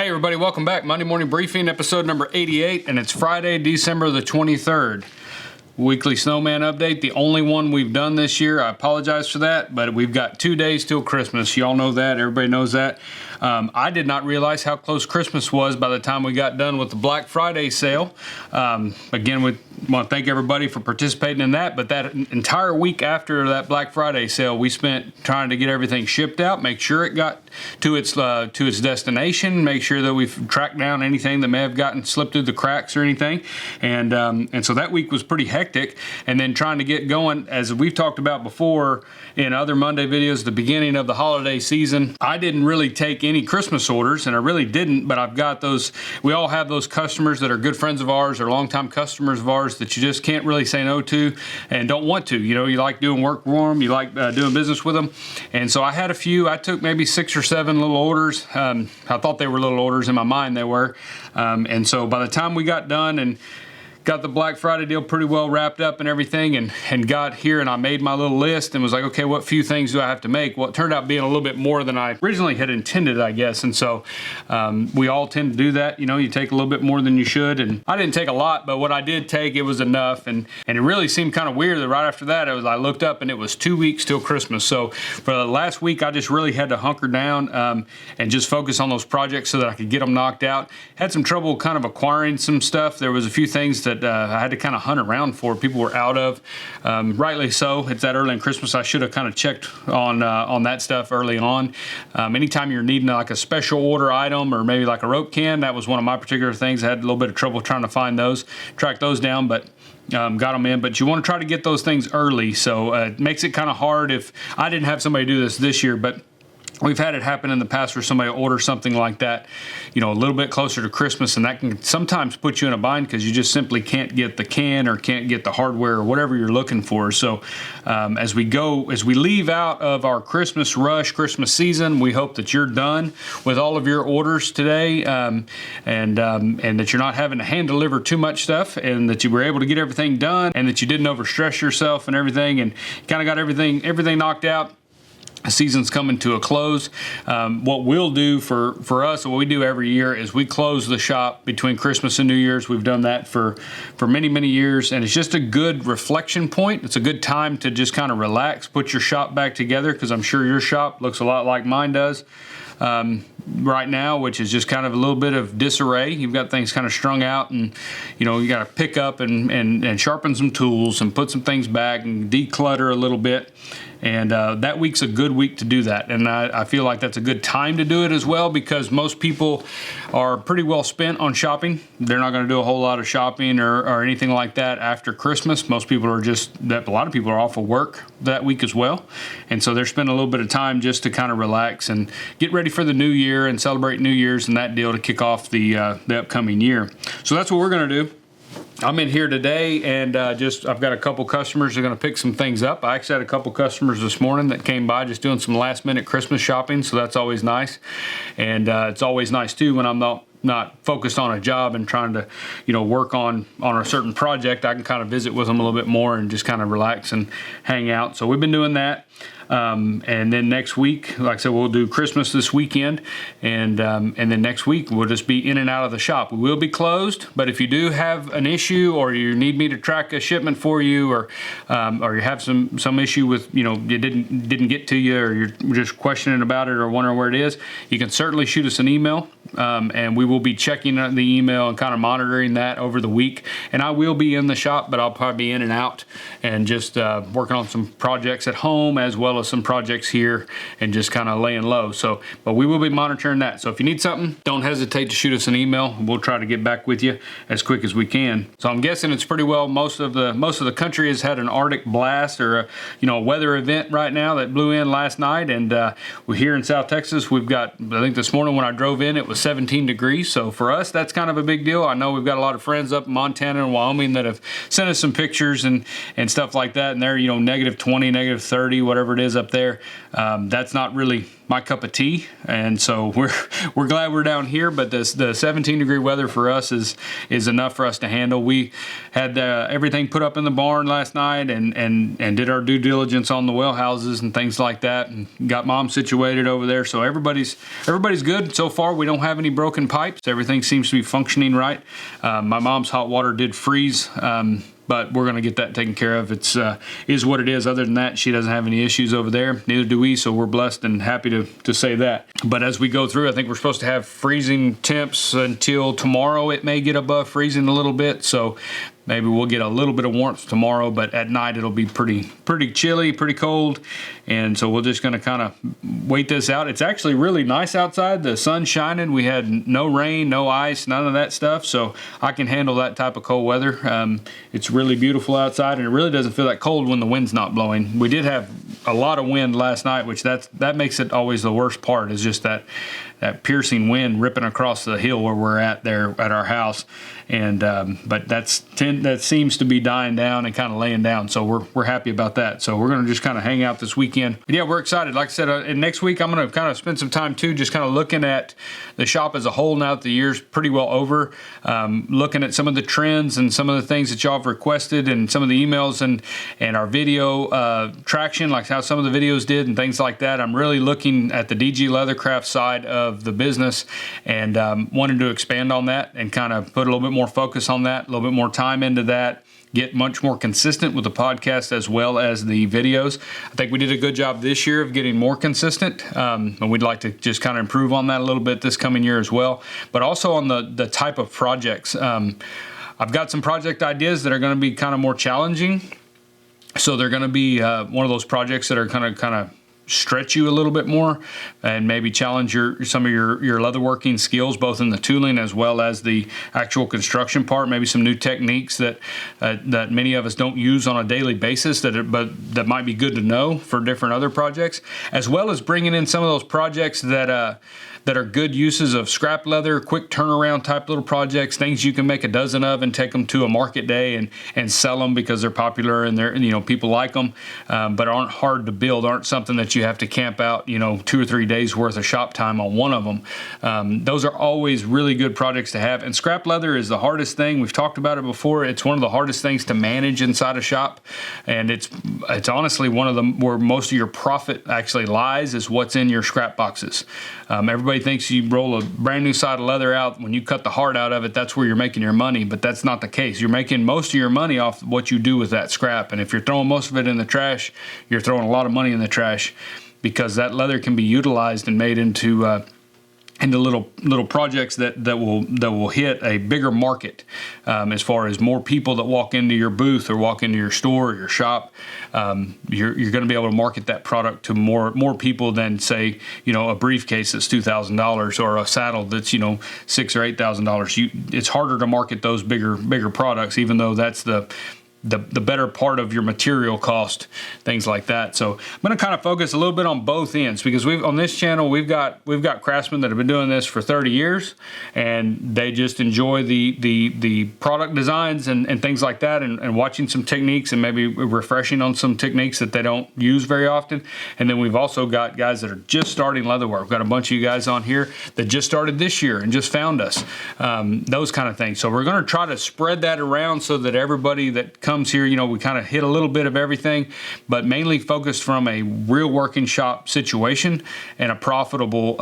Hey everybody, welcome back. Monday Morning Briefing, episode number 88, and it's Friday, December the 23rd. Weekly Snowman update, the only one we've done this year. I apologize for that, but we've got 2 days till Christmas. Y'all know that, everybody knows that. I did not realize how close Christmas was by the time we got done with the Black Friday sale. Again, we want to thank everybody for participating in that, but that entire week after that Black Friday sale, we spent trying to get everything shipped out, make sure it got to its destination, make sure that we've tracked down anything that may have gotten slipped through the cracks or anything. And so that week was pretty hectic. And then trying to get going, as we've talked about before in other Monday videos, the beginning of the holiday season, I didn't really take any Christmas orders, and I really didn't, but I've got those. We all have those customers that are good friends of ours or longtime customers of ours that you just can't really say no to and don't want to. You know, you like doing work for them, you like doing business with them. And so I had a few. I took maybe 6 or 7 little orders. I thought they were little orders. In my mind they were. And so by the time we got done and got the Black Friday deal pretty well wrapped up and everything, and got here and I made my little list and was like, okay, what few things do I have to make? Well, it turned out being a little bit more than I originally had intended, I guess. And so we all tend to do that. You know, you take a little bit more than you should. And I didn't take a lot, but what I did take, it was enough. And it really seemed kind of weird that right after that, I looked up and it was 2 weeks till Christmas. So for the last week, I just really had to hunker down and just focus on those projects so that I could get them knocked out. Had some trouble kind of acquiring some stuff. There was a few things that I had to kind of hunt around for. People were out of, rightly so. It's that early in Christmas. I should have kind of checked on that stuff early on. Anytime you're needing like a special order item or maybe like a rope can, that was one of my particular things. I had a little bit of trouble trying to find those, track those down, but got them in. But you want to try to get those things early. So it makes it kind of hard. If I didn't have somebody do this year, but we've had it happen in the past where somebody will order something like that, you know, a little bit closer to Christmas, and that can sometimes put you in a bind because you just simply can't get the can or can't get the hardware or whatever you're looking for. So as we leave out of our Christmas rush, Christmas season, we hope that you're done with all of your orders today, and that you're not having to hand deliver too much stuff, and that you were able to get everything done, and that you didn't overstress yourself and everything, and kind of got everything knocked out. The season's coming to a close. What we'll do for us, what we do every year, is we close the shop between Christmas and New Year's. We've done that for many, many years, and it's just a good reflection point. It's a good time to just kind of relax, put your shop back together, because I'm sure your shop looks a lot like mine does right now, which is just kind of a little bit of disarray. You've got things kind of strung out, and you know, you got to pick up and sharpen some tools and put some things back and declutter a little bit. And that week's a good week to do that. And I feel like that's a good time to do it as well, because most people are pretty well spent on shopping. They're not going to do a whole lot of shopping or anything like that after Christmas. Most people are a lot of people are off of work that week as well. And so they're spending a little bit of time just to kind of relax and get ready for the new year and celebrate New Year's and that deal to kick off the upcoming year. So that's what we're going to do. I'm in here today, and I've got a couple customers that are going to pick some things up. I actually had a couple customers this morning that came by just doing some last minute Christmas shopping, so that's always nice. And it's always nice too when I'm not focused on a job and trying to, you know, work on a certain project. I can kind of visit with them a little bit more and just kind of relax and hang out. So we've been doing that. And then next week, like I said, we'll do Christmas this weekend, and then next week we'll just be in and out of the shop. We will be closed, but if you do have an issue, or you need me to track a shipment for you, or you have some issue with, you know, it didn't get to you, or you're just questioning about it or wondering where it is, you can certainly shoot us an email, and we will be checking the email and kind of monitoring that over the week. And I will be in the shop, but I'll probably be in and out and just working on some projects at home as well as some projects here and just kind of laying low. So, but we will be monitoring that. So if you need something, don't hesitate to shoot us an email. We'll try to get back with you as quick as we can. So I'm guessing it's pretty well most of the country has had an Arctic blast or a weather event right now that blew in last night. And we're here in South Texas. We've got, I think this morning when I drove in, it was 17 degrees. So for us, that's kind of a big deal. I know we've got a lot of friends up in Montana and Wyoming that have sent us some pictures and stuff like that. And they're, -20, -30, whatever it is up there. That's not really my cup of tea. And so we're glad we're down here, but the 17-degree weather for us is enough for us to handle. We had everything put up in the barn last night and did our due diligence on the well houses and things like that, and got Mom situated over there. So everybody's good so far. We don't have any broken pipes. Everything seems to be functioning right. My mom's hot water did freeze, but we're going to get that taken care of. It's is what it is. Other than that, she doesn't have any issues over there. Neither do we, so we're blessed and happy to say that. But as we go through, I think we're supposed to have freezing temps until tomorrow. It may get above freezing a little bit, so maybe we'll get a little bit of warmth tomorrow, but at night it'll be pretty chilly, pretty cold. And so we're just going to kind of wait this out. It's actually really nice outside. The sun's shining. We had no rain, no ice, none of that stuff. So I can handle that type of cold weather. It's really beautiful outside, and it really doesn't feel that cold when the wind's not blowing. We did have a lot of wind last night, which that makes it always the worst part, is just that piercing wind ripping across the hill where we're at there at our house. And but that seems to be dying down and kind of laying down, so we're happy about that. So we're going to just kind of hang out this weekend. But yeah, we're excited. Like I said, and next week I'm going to kind of spend some time too, just kind of looking at the shop as a whole now that the year's pretty well over, looking at some of the trends and some of the things that y'all have requested, and some of the emails and our video traction, like how some of the videos did and things like that. I'm really looking at the DG Leathercraft side of the business, and wanted to expand on that and kind of put a little bit more focus on that, a little bit more time into that, get much more consistent with the podcast as well as the videos. I think we did a good job this year of getting more consistent, and we'd like to just kind of improve on that a little bit this coming year as well. But also on the type of projects. I've got some project ideas that are going to be kind of more challenging. So they're going to be one of those projects that are kind of stretch you a little bit more and maybe challenge some of your leatherworking skills, both in the tooling as well as the actual construction part. Maybe some new techniques that many of us don't use on a daily basis, but that might be good to know for different other projects, as well as bringing in some of those projects that are good uses of scrap leather, quick turnaround type little projects, things you can make a dozen of and take them to a market day and sell them because they're popular and people like them, but aren't hard to build, aren't something that you have to camp out 2 or 3 days worth of shop time on one of them. Those are always really good projects to have. And scrap leather is the hardest thing. We've talked about it before. It's one of the hardest things to manage inside a shop, and it's honestly one of them where most of your profit actually lies, is what's in your scrap boxes. Everybody thinks you roll a brand new side of leather out, when you cut the heart out of it, that's where you're making your money, but that's not the case. You're making most of your money off what you do with that scrap, and if you're throwing most of it in the trash, you're throwing a lot of money in the trash, because that leather can be utilized and made into little projects that will hit a bigger market, as far as more people that walk into your booth or walk into your store or your shop. You're going to be able to market that product to more people than, say, a briefcase that's $2,000 or a saddle that's $6,000 or $8,000. It's harder to market those bigger products, even though that's the better part of your material cost, things like that. So I'm going to kind of focus a little bit on both ends, because on this channel we've got craftsmen that have been doing this for 30 years, and they just enjoy the product designs and things like that, and watching some techniques and maybe refreshing on some techniques that they don't use very often. And then we've also got guys that are just starting leatherwork. We've got a bunch of you guys on here that just started this year and just found us, those kind of things. So we're going to try to spread that around so that everybody that comes here, we kind of hit a little bit of everything, but mainly focused from a real working shop situation and a profitable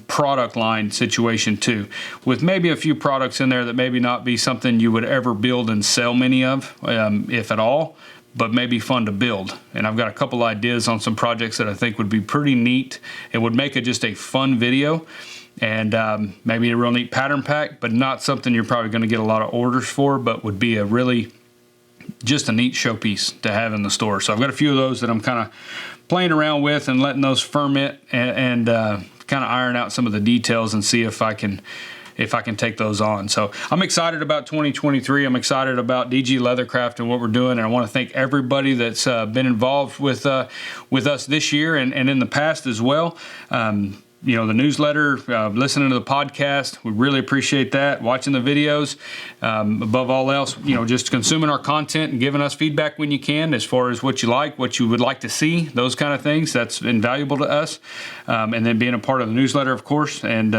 product line situation too, with maybe a few products in there that maybe not be something you would ever build and sell many of, if at all, but maybe fun to build. And I've got a couple ideas on some projects that I think would be pretty neat. It would make just a fun video, and maybe a real neat pattern pack, but not something you're probably going to get a lot of orders for, but would be just a neat showpiece to have in the store. So I've got a few of those that I'm kind of playing around with and letting those ferment and kind of iron out some of the details and see if I can take those on. So I'm excited about 2023. I'm excited about DG Leathercraft and what we're doing, and I want to thank everybody that's been involved with us this year and in the past as well. the newsletter, listening to the podcast. We really appreciate that. Watching the videos. Above all else, just consuming our content and giving us feedback when you can, as far as what you like, what you would like to see, those kind of things. That's invaluable to us. And then being a part of the newsletter, of course, and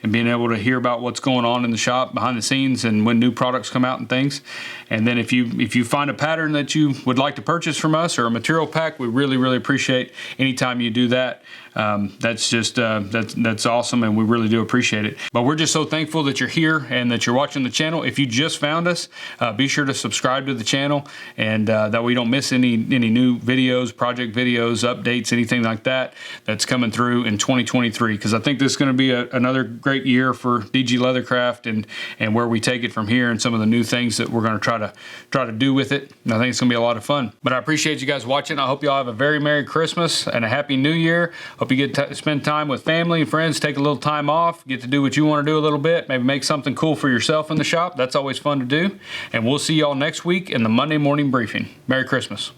being able to hear about what's going on in the shop behind the scenes and when new products come out and things. And then if you find a pattern that you would like to purchase from us or a material pack, we really, really appreciate anytime you do that. That's just that's awesome, and we really do appreciate it. But we're just so thankful that you're here and that you're watching the channel. If you just found us, be sure to subscribe to the channel, and that we don't miss any new videos, project videos, updates, anything like that that's coming through in 2023. Because I think this is going to be another great year for DG Leathercraft and where we take it from here, and some of the new things that we're going to try to do with it. And I think it's going to be a lot of fun. But I appreciate you guys watching. I hope you all have a very Merry Christmas and a Happy New Year. Hope you get to spend time with family and friends, take a little time off, get to do what you want to do a little bit, maybe make something cool for yourself in the shop. That's always fun to do. And we'll see y'all next week in the Monday morning briefing. Merry Christmas.